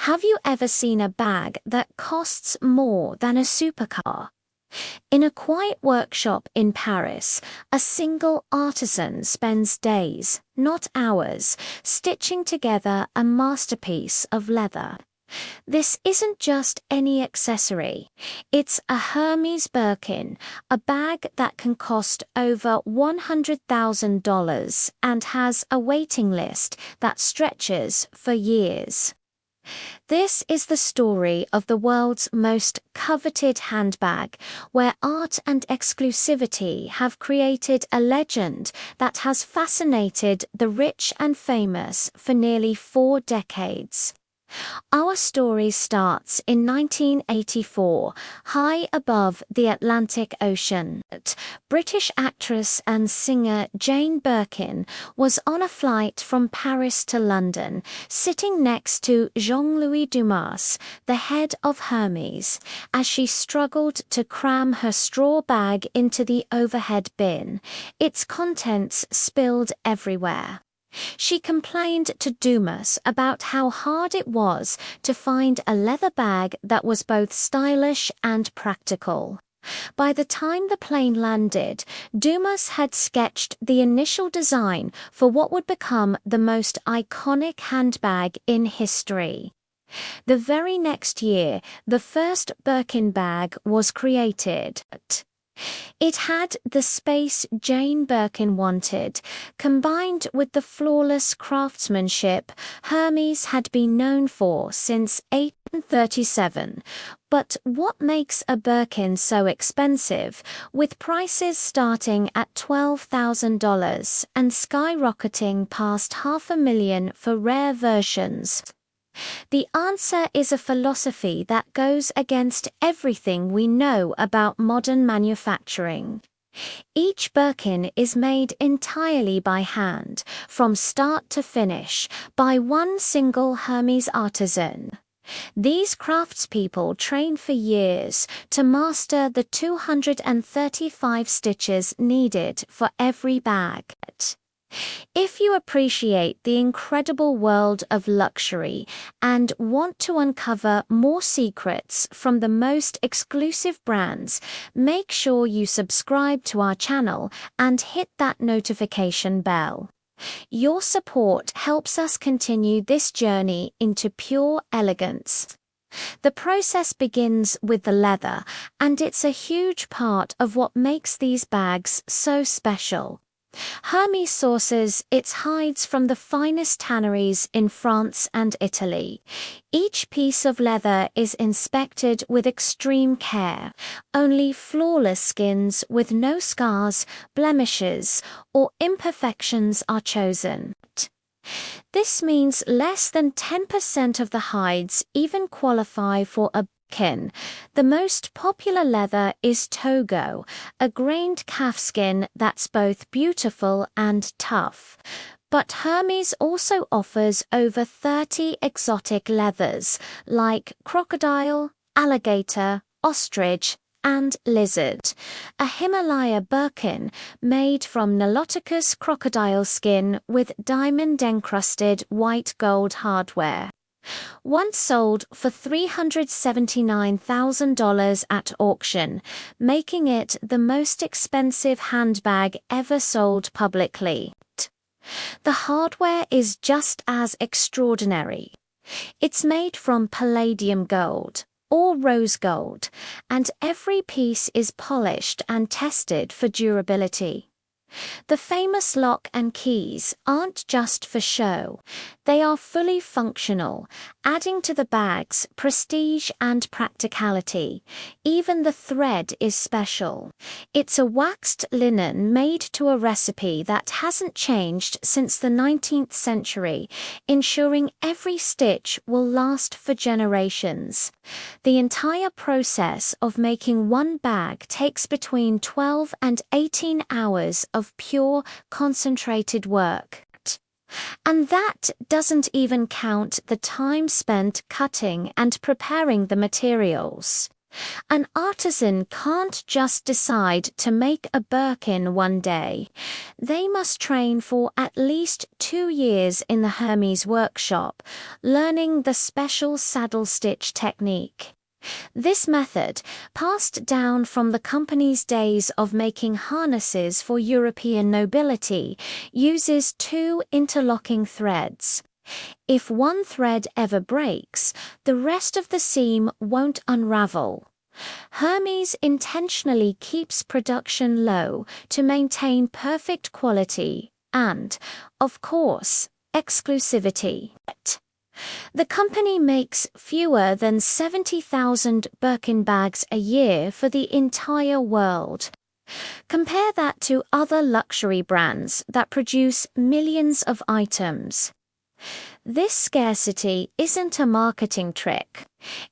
Have you ever seen a bag that costs more than a supercar? In a quiet workshop in Paris, a single artisan spends days, not hours, stitching together a masterpiece of leather. This isn't just any accessory. It's a Hermès Birkin, a bag that can cost over $100,000 and has a waiting list that stretches for years. This is the story of the world's most coveted handbag, where art and exclusivity have created a legend that has fascinated the rich and famous for nearly 4 decades. Our story starts in 1984, high above the Atlantic Ocean. British actress and singer Jane Birkin was on a flight from Paris to London, sitting next to Jean-Louis Dumas, the head of Hermes, as she struggled to cram her straw bag into the overhead bin. Its contents spilled everywhere. She complained to Dumas about how hard it was to find a leather bag that was both stylish and practical. By the time the plane landed, Dumas had sketched the initial design for what would become the most iconic handbag in history. The very next year, the first Birkin bag was created. It had the space Jane Birkin wanted, combined with the flawless craftsmanship Hermes had been known for since 1837. But what makes a Birkin so expensive, with prices starting at $12,000 and skyrocketing past $500,000 for rare versions? The answer is a philosophy that goes against everything we know about modern manufacturing. Each Birkin is made entirely by hand, from start to finish, by one single Hermes artisan. These craftspeople train for years to master the 235 stitches needed for every bag. If you appreciate the incredible world of luxury and want to uncover more secrets from the most exclusive brands, make sure you subscribe to our channel and hit that notification bell. Your support helps us continue this journey into pure elegance. The process begins with the leather, and it's a huge part of what makes these bags so special. Hermes sources its hides from the finest tanneries in France and Italy. Each piece of leather is inspected with extreme care. Only flawless skins with no scars, blemishes, or imperfections are chosen. This means less than 10% of the hides even qualify for a Birkin. The most popular leather is Togo, a grained calfskin that's both beautiful and tough. But Hermes also offers over 30 exotic leathers like crocodile, alligator, ostrich, and lizard. A Himalaya Birkin made from Niloticus crocodile skin with diamond-encrusted white gold hardware. Once sold for $379,000 at auction, making it the most expensive handbag ever sold publicly. The hardware is just as extraordinary. It's made from palladium gold, or rose gold, and every piece is polished and tested for durability. The famous lock and keys aren't just for show. They are fully functional, adding to the bag's prestige and practicality. Even the thread is special. It's a waxed linen made to a recipe that hasn't changed since the 19th century, ensuring every stitch will last for generations. The entire process of making one bag takes between 12 and 18 hours of pure, concentrated work. And that doesn't even count the time spent cutting and preparing the materials. An artisan can't just decide to make a Birkin one day. They must train for at least 2 years in the Hermes workshop, learning the special saddle stitch technique. This method, passed down from the company's days of making harnesses for European nobility, uses 2 interlocking threads. If one thread ever breaks, the rest of the seam won't unravel. Hermes intentionally keeps production low to maintain perfect quality and, of course, exclusivity. The company makes fewer than 70,000 Birkin bags a year for the entire world. Compare that to other luxury brands that produce millions of items. This scarcity isn't a marketing trick.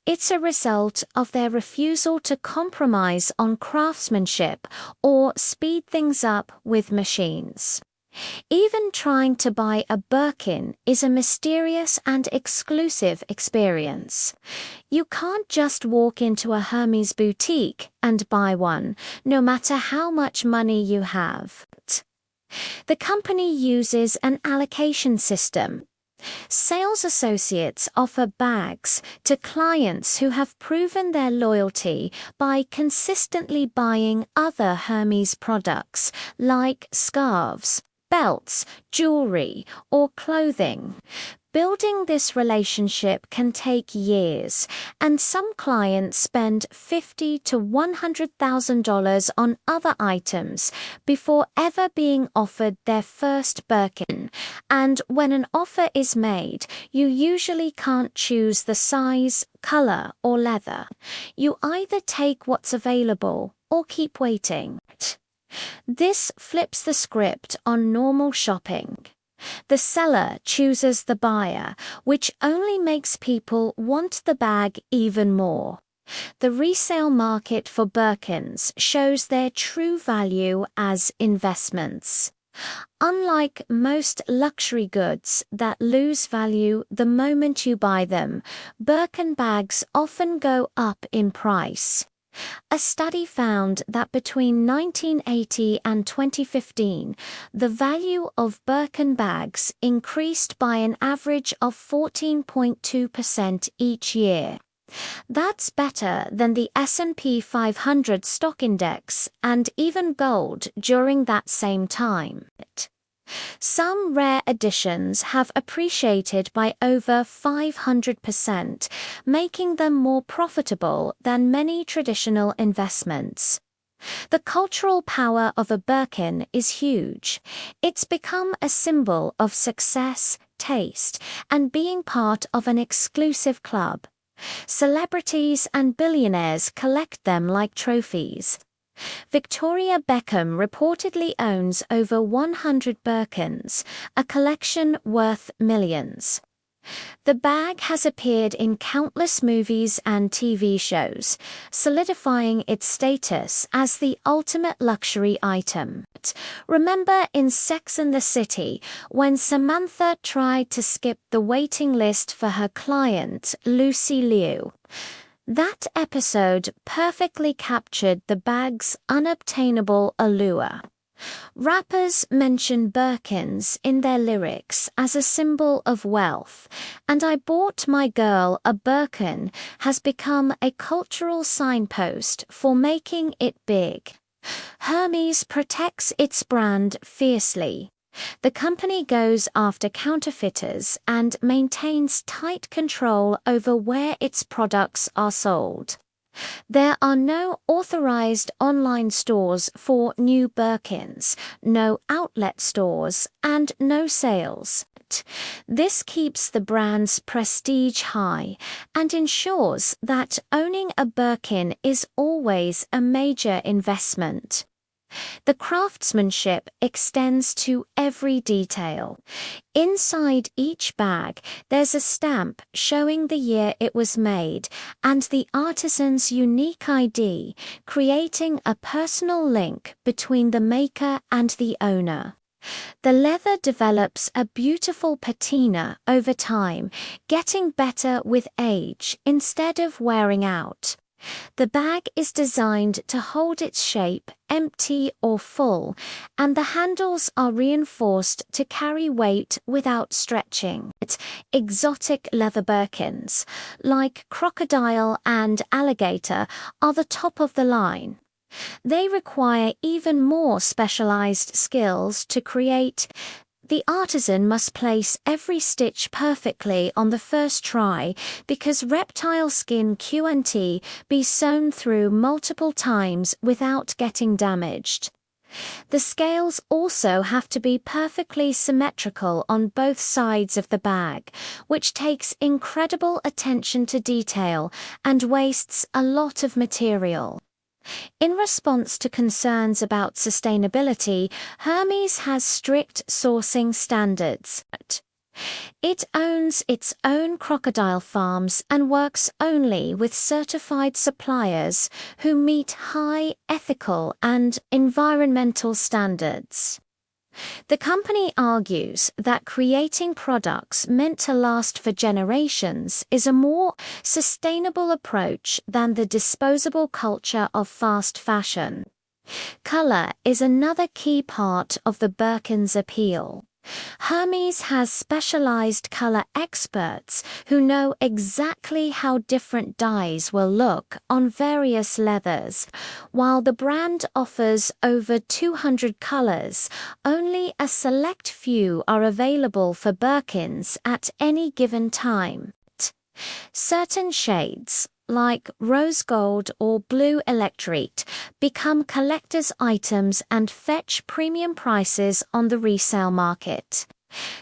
It's a result of their refusal to compromise on craftsmanship or speed things up with machines. Even trying to buy a Birkin is a mysterious and exclusive experience. You can't just walk into a Hermes boutique and buy one, no matter how much money you have. The company uses an allocation system. Sales associates offer bags to clients who have proven their loyalty by consistently buying other Hermes products like scarves, belts, jewelry, or clothing. Building this relationship can take years, and some clients spend $50,000 to $100,000 on other items before ever being offered their first Birkin. And when an offer is made, you usually can't choose the size, color, or leather. You either take what's available or keep waiting. This flips the script on normal shopping. The seller chooses the buyer, which only makes people want the bag even more. The resale market for Birkins shows their true value as investments. Unlike most luxury goods that lose value the moment you buy them, Birkin bags often go up in price. A study found that between 1980 and 2015, the value of Birkin bags increased by an average of 14.2% each year. That's better than the S&P 500 stock index and even gold during that same time. Some rare editions have appreciated by over 500%, making them more profitable than many traditional investments. The cultural power of a Birkin is huge. It's become a symbol of success, taste, and being part of an exclusive club. Celebrities and billionaires collect them like trophies. Victoria Beckham reportedly owns over 100 Birkins, a collection worth millions. The bag has appeared in countless movies and TV shows, solidifying its status as the ultimate luxury item. Remember in Sex and the City, when Samantha tried to skip the waiting list for her client, Lucy Liu? That episode perfectly captured the bag's unobtainable allure. Rappers mention Birkins in their lyrics as a symbol of wealth, and "I bought my girl a Birkin" has become a cultural signpost for making it big. Hermes protects its brand fiercely. The company goes after counterfeiters and maintains tight control over where its products are sold. There are no authorized online stores for new Birkins, no outlet stores, and no sales. This keeps the brand's prestige high and ensures that owning a Birkin is always a major investment. The craftsmanship extends to every detail. Inside each bag, there's a stamp showing the year it was made and the artisan's unique ID, creating a personal link between the maker and the owner. The leather develops a beautiful patina over time, getting better with age instead of wearing out. The bag is designed to hold its shape, empty or full, and the handles are reinforced to carry weight without stretching. Exotic leather Birkins, like Crocodile and Alligator, are the top of the line. They require even more specialized skills to create. The artisan must place every stitch perfectly on the first try because reptile skin Q&T be sewn through multiple times without getting damaged. The scales also have to be perfectly symmetrical on both sides of the bag, which takes incredible attention to detail and wastes a lot of material. In response to concerns about sustainability, Hermes has strict sourcing standards. It owns its own crocodile farms and works only with certified suppliers who meet high ethical and environmental standards. The company argues that creating products meant to last for generations is a more sustainable approach than the disposable culture of fast fashion. Color is another key part of the Birkin's appeal. Hermes has specialized color experts who know exactly how different dyes will look on various leathers. While the brand offers over 200 colors, only a select few are available for Birkins at any given time. Certain shades, like rose gold or blue electrite, become collector's items and fetch premium prices on the resale market.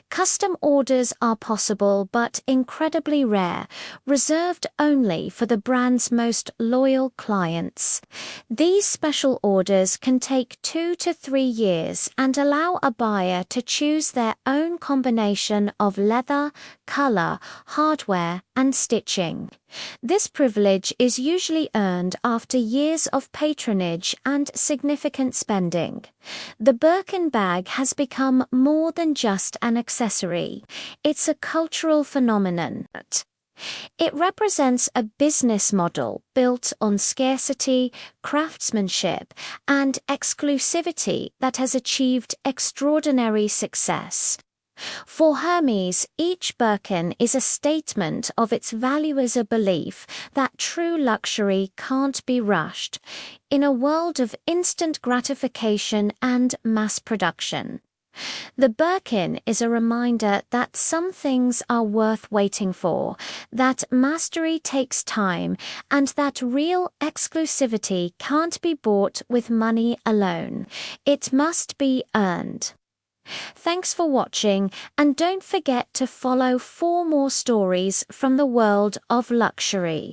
Custom orders are possible but incredibly rare, reserved only for the brand's most loyal clients. These special orders can take 2 to 3 years and allow a buyer to choose their own combination of leather, color, hardware, and stitching. This privilege is usually earned after years of patronage and significant spending. The Birkin bag has become more than just an accessory. It's a cultural phenomenon. It represents a business model built on scarcity, craftsmanship, and exclusivity that has achieved extraordinary success. For Hermes, each Birkin is a statement of its value as a belief that true luxury can't be rushed in a world of instant gratification and mass production. The Birkin is a reminder that some things are worth waiting for, that mastery takes time, and that real exclusivity can't be bought with money alone. It must be earned. Thanks for watching, and don't forget to follow 4 more stories from the world of luxury.